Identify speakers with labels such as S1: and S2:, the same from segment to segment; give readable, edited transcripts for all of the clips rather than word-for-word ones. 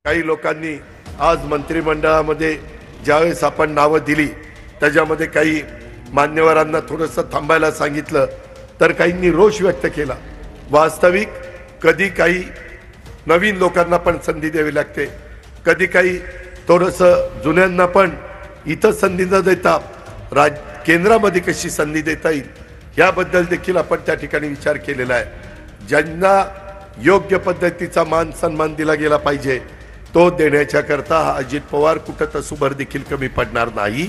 S1: काही लोकांनी आज मंत्रिमंडळामध्ये ज्यावेळेस आपण नावं दिली त्याच्यामध्ये काही मान्यवरांना थोडंसं थांबायला सांगितलं तर काहींनी रोष व्यक्त केला। वास्तविक कधी काही नवीन लोकांना पण संधी द्यावी लागते, कधी काही थोडंसं जुन्यांना पण इथं संधी न देता केंद्रामध्ये कशी संधी देता येईल याबद्दल देखील आपण त्या ठिकाणी विचार केलेला आहे। ज्यांना योग्य पद्धतीचा मान सन्मान दिला गेला पाहिजे तो देण्याच्या करता अजित पवार कुठं तसूभर देखील कमी पडणार नाही।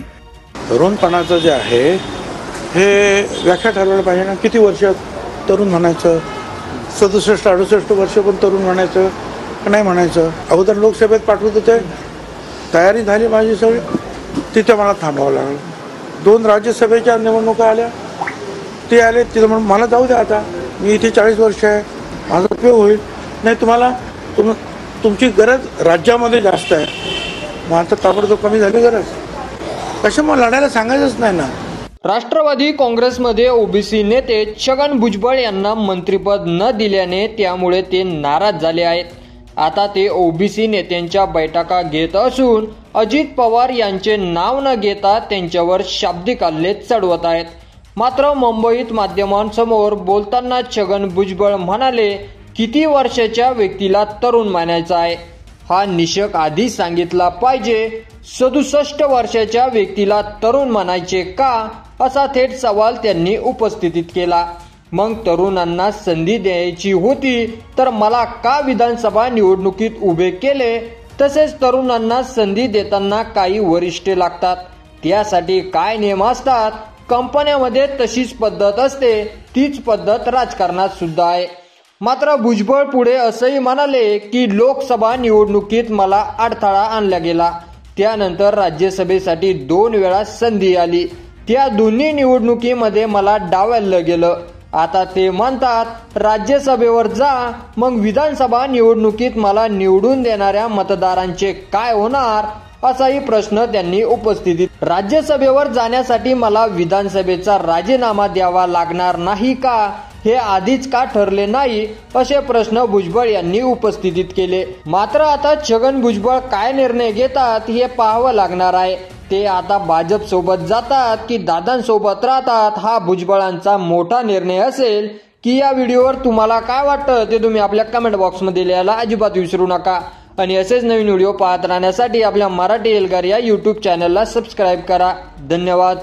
S2: तरुणपणाचं जे आहे हे व्याख्या ठरवायला पाहिजे ना, किती वर्ष तरुण म्हणायचं, 67-68 वर्ष पण तरुण म्हणायचं का नाही म्हणायचं। अगोदर लोकसभेत पाठवत होते, तयारी झाली माझी सगळी, तिथे मला थांबावं लागलं। 2 राज्यसभेच्या निवडणुका आल्या, ते आले तिथं म्हणून मला जाऊ द्या, आता मी इथे 40 वर्ष आहे, माझा उपयोग होईल। नाही तुम्हाला तुमची गरज राज्यामध्ये जास्त आहे, मग आता ताबडतोब कमी झाली गरज, कशामुळे लढायला सांगायचंच नाही ना।
S3: राष्ट्रवादी काँग्रेसमध्ये ओबीसी नेते छगन भुजबळ यांना मंत्रिपद न दिल्याने त्यामुळे ते नाराज झाले आहेत। आता ते ओबीसी नेत्यांच्या बैठका घेत असून अजित पवार यांचे नाव न घेता त्यांच्यावर शाब्दिक हल्ले चढवत आहेत। मात्र मुंबईत माध्यमांसमोर बोलताना छगन भुजबळ म्हणाले, किती वर्षाच्या व्यक्तीला तरुण मानायचं आहे हा निषेध आधी सांगितला पाहिजे। 67 वर्षाच्या व्यक्तीला तरुण म्हणायचे का, असा थेट सवाल त्यांनी उपस्थित केला। मग तरुणांना संधी द्यायची होती तर मला का विधानसभा निवडणुकीत उभे केले। तसेच तरुणांना संधी देताना काही वरिष्ठ लागतात, त्यासाठी काय नियम असतात, कंपन्यांमध्ये तशीच पद्धत असते, तीच पद्धत राजकारणात सुद्धा आहे। मात्र भुजबळ पुढे असंही म्हणाले की लोकसभा निवडणुकीत मला अडथळा आणला गेला, त्यानंतर राज्यसभेसाठी 2 वेळा संधी आली, त्या दोन्ही निवडणुकीमध्ये मला डावललं गेलं। आता ते म्हणतात राज्यसभेवर जा, मग विधानसभा निवडणुकीत मला निवडून देणाऱ्या मतदारांचे काय होणार, असाही प्रश्न त्यांनी उपस्थित। राज्यसभेवर जाण्यासाठी मला विधानसभेचा राजीनामा द्यावा लागणार नाही का, हे आधीच का ठरले नाही, असे प्रश्न भुजबळ यांनी उपस्थित केले। मात्र आता छगन भुजबळ काय निर्णय घेतात हे पाहावं लागणार आहे। ते आता भाजप सोबत जातात की दादांसोबत राहतात, हा भुजबळांचा मोठा निर्णय असेल की या व्हिडिओवर तुम्हाला काय वाटतं ते तुम्ही आपल्या कमेंट बॉक्समध्ये लिहायला अजिबात विसरू नका। आणि असेच नवीन व्हिडिओ पाहत राहण्यासाठी आपल्या मराठी एल्गार या यूट्यूब चॅनलला सबस्क्राईब करा। धन्यवाद।